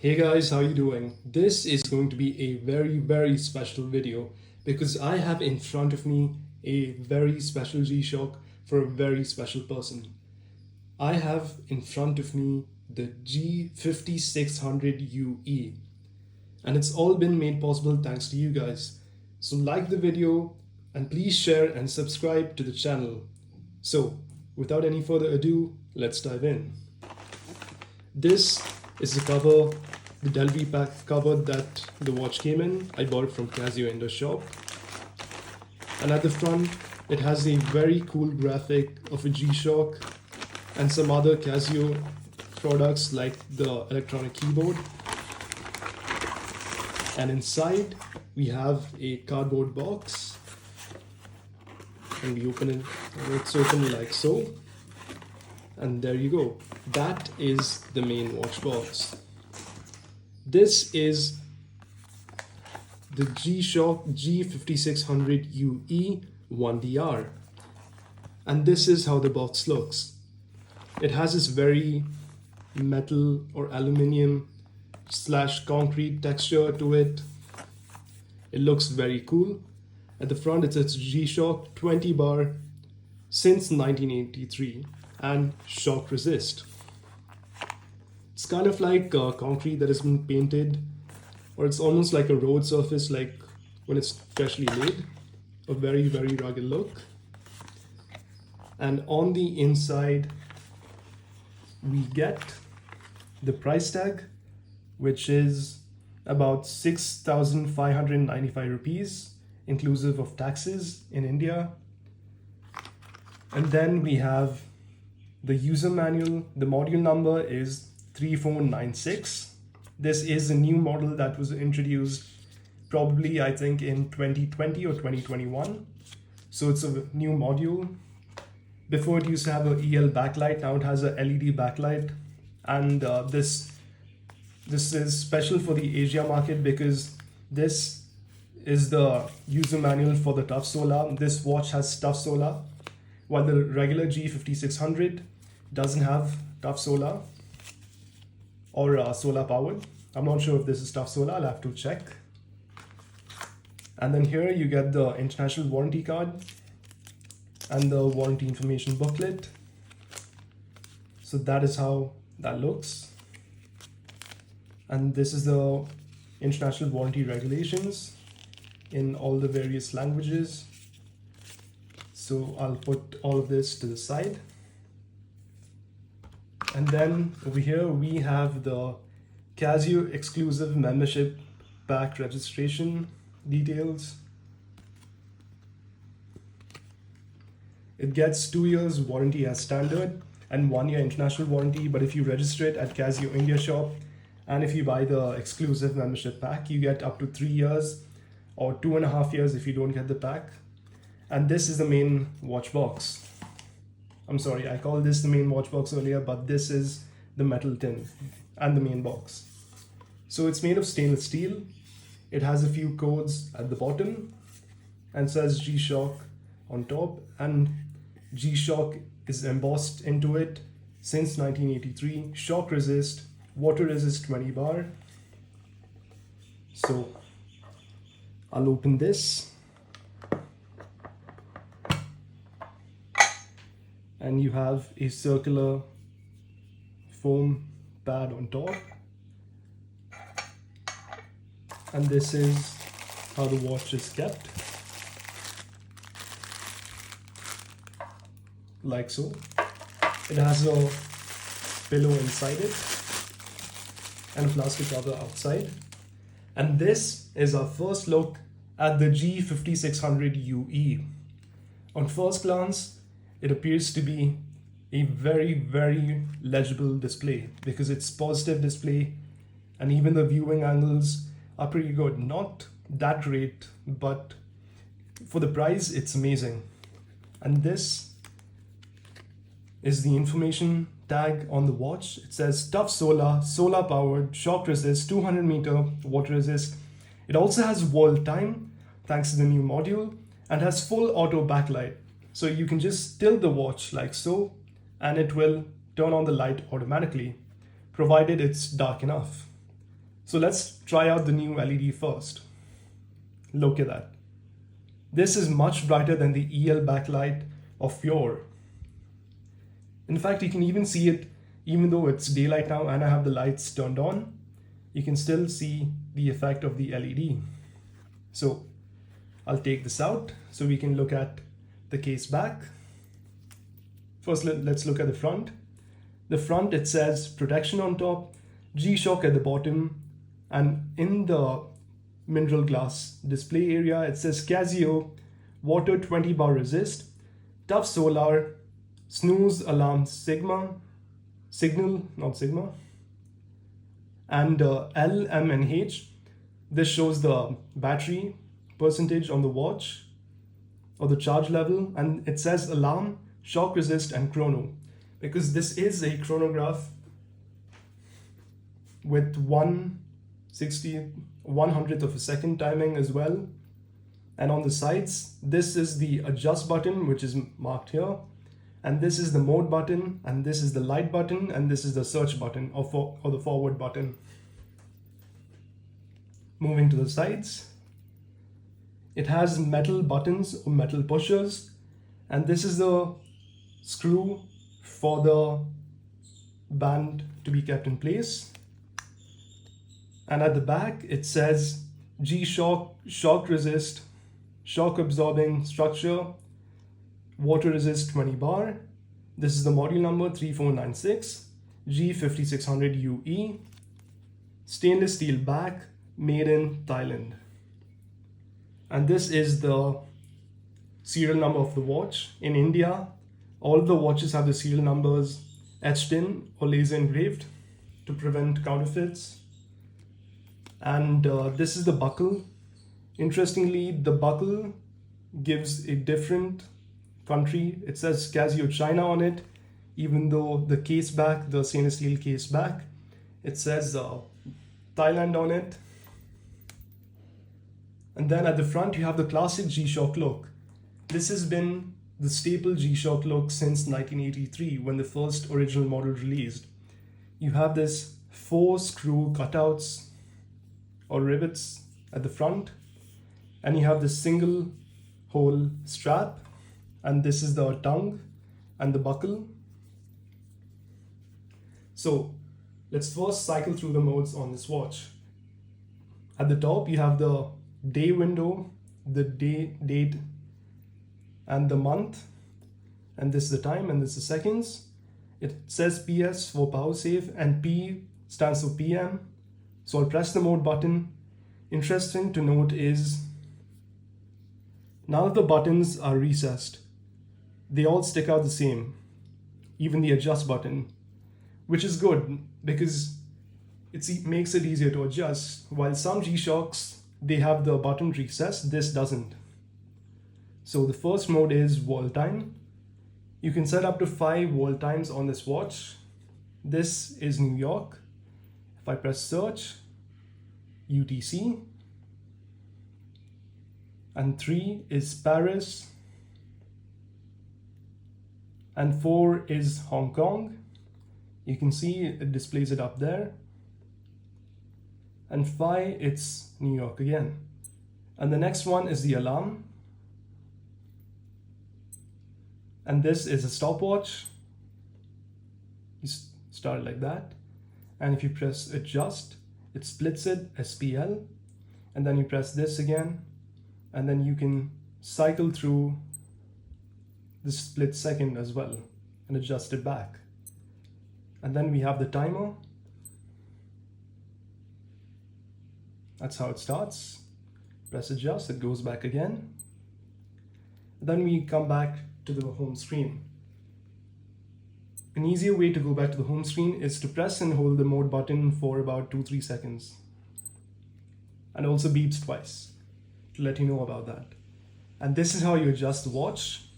Hey guys, how you doing? This is going to be a very special video because I have in front of me a very special G-SHOCK for a very special person. I have in front of me the G5600UE, and it's all been made possible thanks to you guys. So like the video and please share and subscribe to the channel. So without any further ado, let's dive in. This is the cover, the Delphi pack cover that the watch came in. I bought it from Casio in the shop. And at the front, it has a very cool graphic of a G-SHOCK and some other Casio products like the electronic keyboard. And inside, we have a cardboard box. And we open it, and it's open like so. And there you go. That is the main watch box. This is the G-SHOCK G5600UE-1 and this is how the box looks. It has this very metal or aluminium / concrete texture to it. It looks very cool. At the front it says G-SHOCK 20 bar since 1983 and shock resist. It's kind of like concrete that has been painted, or it's almost like a road surface, like when it's freshly laid. A very rugged look. And on the inside we get the price tag, which is about 6,595 rupees inclusive of taxes in India. And then we have the user manual. The module number is 3496. This is a new model that was introduced probably I think in 2020 or 2021. So it's a new module. Before it used to have a EL backlight, now it has a LED backlight. And this is special for the Asia market because this is the user manual for the tough solar. This watch has tough solar, while the regular G5600 doesn't have tough solar or solar powered. I'm not sure if this is tough solar, I'll have to check. And then here you get the international warranty card and the warranty information booklet. So that is how that looks. And this is the international warranty regulations in all the various languages. So I'll put all of this to the side. And then over here we have the Casio exclusive membership pack registration details. It gets 2 years warranty as standard and 1 year international warranty, but if you register it at Casio India shop and if you buy the exclusive membership pack, you get up to 3 years or 2.5 years if you don't get the pack. And this is the main watch box. I'm sorry, I called this the main watch box earlier, but this is the metal tin and the main box. So it's made of stainless steel. It has a few codes at the bottom and says G-SHOCK on top, and G-SHOCK is embossed into it since 1983. Shock resist, water resist 20 bar. So I'll open this. And you have a circular foam pad on top. And this is how the watch is kept. Like so. It has a pillow inside it and a plastic cover outside. And this is our first look at the G5600UE. On first glance, it appears to be a very legible display because it's positive display and even the viewing angles are pretty good. Not that great, but for the price, it's amazing. And this is the information tag on the watch. It says tough solar, solar powered, shock resist, 200 meter water resist. It also has world time thanks to the new module and has full auto backlight. So you can just tilt the watch like so and it will turn on the light automatically, provided it's dark enough. So let's try out the new LED first. Look at that. This is much brighter than the EL backlight of yore. In fact, you can even see it even though it's daylight now and I have the lights turned on. You can still see the effect of the LED. So I'll take this out so we can look at the case back. First, let's look at the front. The front, it says protection on top, G-SHOCK at the bottom, and in the mineral glass display area, it says Casio, water 20 bar resist, tough solar, snooze alarm signal, not sigma, and L, M, and H. This shows the battery percentage on the watch or the charge level, and it says alarm, shock resist, and chrono, because this is a chronograph with 1/100th of a second timing as well. And on the sides, this is the adjust button, which is marked here, and this is the mode button, and this is the light button, and this is the search button or the forward button. Moving to the sides, it has metal buttons or metal pushers, and this is the screw for the band to be kept in place. And at the back, it says G-SHOCK, shock resist, shock absorbing structure, water resist 20 bar. This is the module number 3496, G5600UE, stainless steel back, made in Thailand. And this is the serial number of the watch. In India, all of the watches have the serial numbers etched in or laser engraved to prevent counterfeits. And this is the buckle. Interestingly, the buckle gives a different country. It says Casio China on it, even though the case back, the stainless steel case back, it says Thailand on it. And then at the front, you have the classic G-SHOCK look. This has been the staple G-SHOCK look since 1983, when the first original model released. You have this 4 screw cutouts or rivets at the front, and you have this single hole strap, and this is the tongue and the buckle. So let's first cycle through the modes on this watch. At the top, you have the day window, the date, and the month, and this is the time, and this is seconds. It says PS for power save, and P stands for PM. So I'll press the mode button. Interesting to note is none of the buttons are recessed. They all stick out the same, even the adjust button, which is good because it makes it easier to adjust. While some G-SHOCKs, they have the button recessed, this doesn't. So the first mode is world time. You can set up to 5 world times on this watch. This is New York. If I press search, UTC, and 3 is Paris, and 4 is Hong Kong. You can see it displays it up there. And 5, it's New York again. And the next one is the alarm. And this is a stopwatch. You start like that. And if you press adjust, it splits it, SPL. And then you press this again. And then you can cycle through the split second as well and adjust it back. And then we have the timer. That's how it starts. Press adjust, it goes back again. Then we come back to the home screen. An easier way to go back to the home screen is to press and hold the mode button for about 2-3 seconds. And also beeps twice to let you know about that. And this is how you adjust the watch.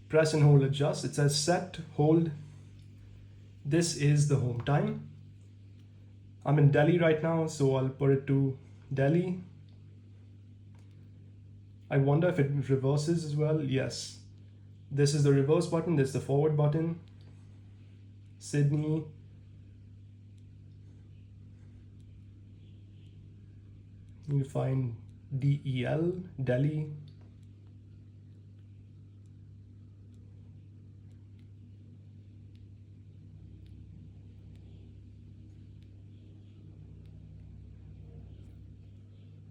Press and hold adjust. It says set, hold. This is the home time. I'm in Delhi right now, so I'll put it to Delhi. I wonder if it reverses as well. Yes. This is the reverse button, this is the forward button. Sydney. You need to find DEL, Delhi.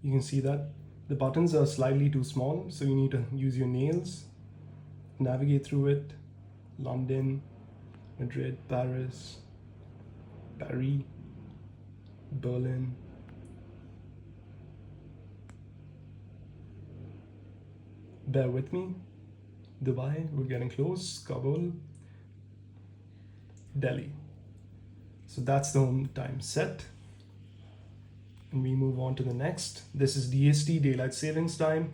You can see that the buttons are slightly too small, so you need to use your nails, navigate through it. London, Madrid, Paris, Paris, Berlin. Bear with me. Dubai, we're getting close. Kabul, Delhi. So that's the home time set. And we move on to the next. This is DST, daylight savings time.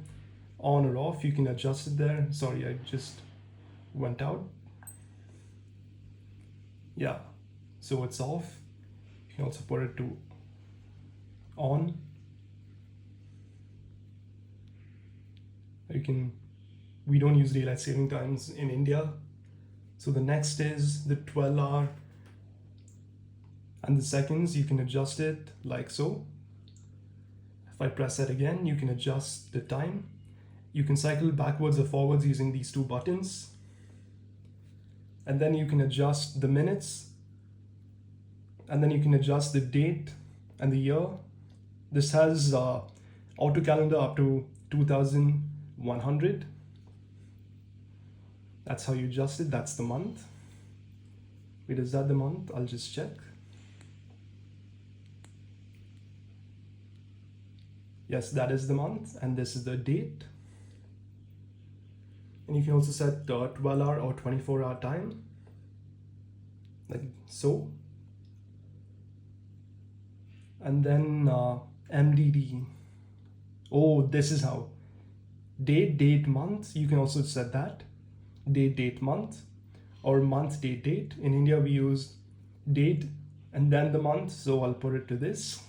On or off, you can adjust it there. Sorry, I just went out. Yeah, so it's off. You can also put it to on. We don't use daylight saving times in India. So the next is the 12-hour and the seconds. You can adjust it like so. If I press that again, you can adjust the time. You can cycle backwards or forwards using these two buttons. And then you can adjust the minutes. And then you can adjust the date and the year. This has auto calendar up to 2100. That's how you adjust it. That's the month. Wait, is that the month? I'll just check. Yes, that is the month, and this is the date. And you can also set 12-hour or 24-hour time, like so. And then MDD. Oh, this is how. Date, month. You can also set that. Date, month, or month, date. In India, we use date and then the month. So I'll put it to this.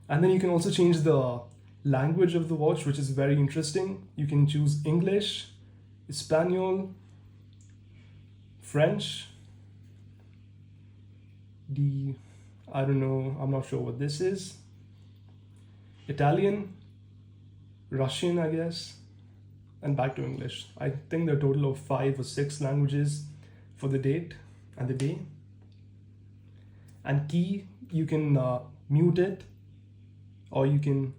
And then you can also change the language of the watch, which is very interesting. You can choose English, Espanol, French, I don't know, I'm not sure what this is. Italian, Russian, I guess, and back to English. I think there are a total of 5 or 6 languages for the date and the day. And key, you can mute it, or you can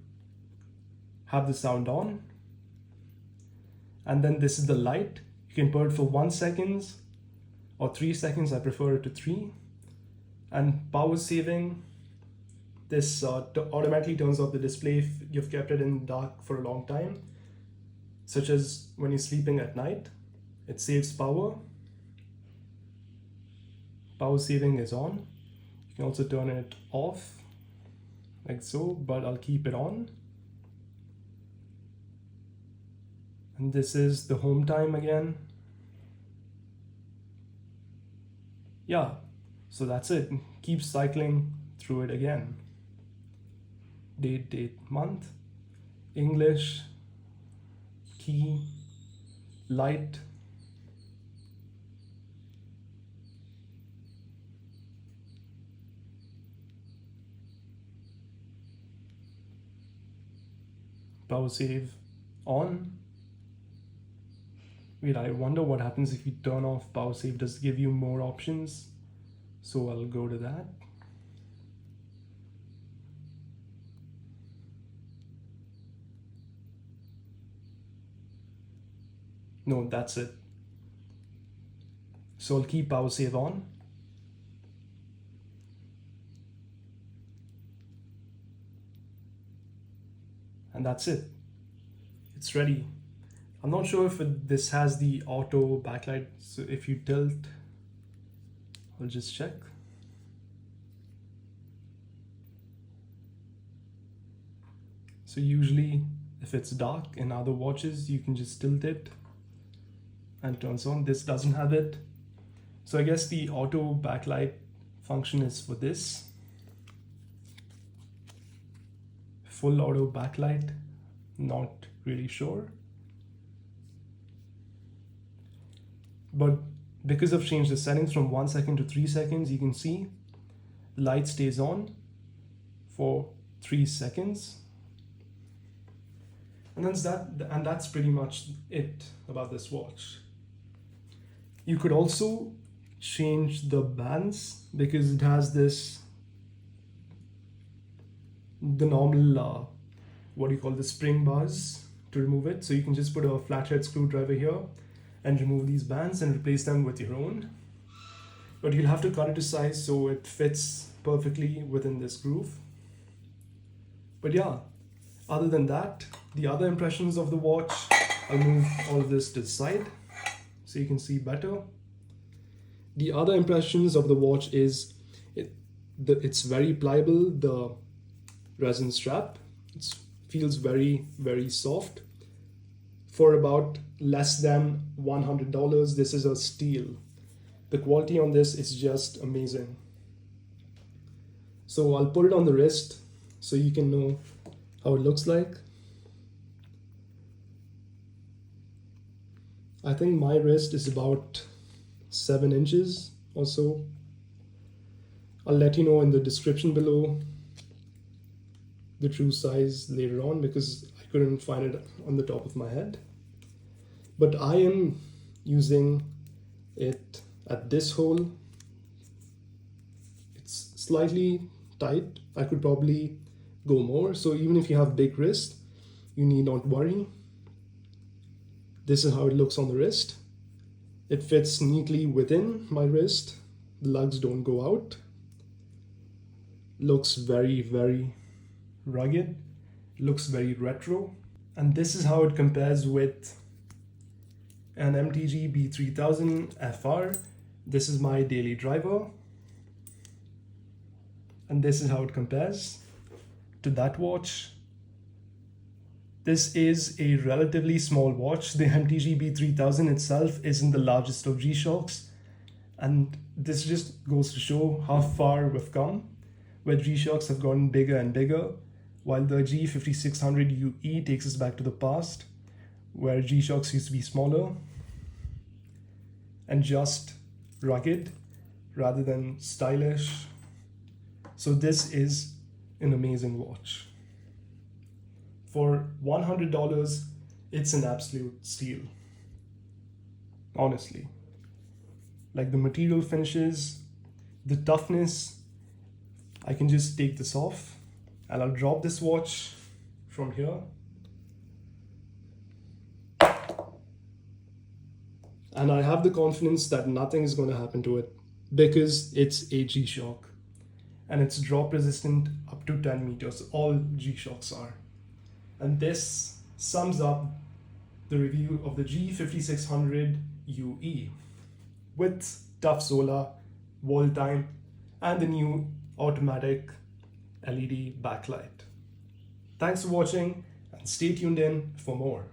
have the sound on. And then this is the light. You can put it for 1 second or 3 seconds. I prefer it to 3. And power saving, this automatically turns off the display if you've kept it in dark for a long time, such as when you're sleeping at night. It saves power. Power saving is on. You can also turn it off like so, but I'll keep it on. And this is the home time again. Yeah, so that's it. Keep cycling through it again. Date, month, English, key, light, power save on. Wait, I wonder what happens if you turn off power save. Does it give you more options? So I'll go to that. No, that's it. So I'll keep power save on. And that's it. It's ready. I'm not sure if this has the auto backlight. So if you tilt, I'll just check. So usually if it's dark in other watches, you can just tilt it and it turns on. This doesn't have it. So I guess the auto backlight function is for this. Full auto backlight, not really sure. But because I've changed the settings from 1 second to 3 seconds, you can see light stays on for 3 seconds. And that's pretty much it about this watch. You could also change the bands because it has the normal what do you call the spring bars to remove it. So you can just put a flathead screwdriver here and remove these bands and replace them with your own. But you'll have to cut it to size so it fits perfectly within this groove. But yeah, other than that, the other impressions of the watch, I'll move all of this to the side so you can see better. The other impressions of the watch is it's very pliable, the resin strap. It feels very, very soft. For about less than $100, this is a steal. The quality on this is just amazing. So I'll put it on the wrist so you can know how it looks like. I think my wrist is about 7 inches or so. I'll let you know in the description below the true size later on because I couldn't find it on the top of my head. But I am using it at this hole. It's slightly tight. I could probably go more. So even if you have big wrist, you need not worry. This is how it looks on the wrist. It fits neatly within my wrist. The lugs don't go out. Looks very, very rugged. Looks very retro. And this is how it compares with an MTG B3000 FR. This is my daily driver. And this is how it compares to that watch. This is a relatively small watch. The MTG B3000 itself isn't the largest of G-Shocks. And this just goes to show how far we've come, where G-Shocks have gotten bigger and bigger, while the G5600UE takes us back to the past, where G-Shocks used to be smaller and just rugged rather than stylish. So this is an amazing watch. For $100, it's an absolute steal. Honestly. Like the material finishes, the toughness. I can just take this off and I'll drop this watch from here. And I have the confidence that nothing is going to happen to it because it's a G-Shock. And it's drop resistant up to 10 meters. All G-Shocks are. And this sums up the review of the G5600UE with tough solar, wall time, and the new automatic LED backlight. Thanks for watching and stay tuned in for more.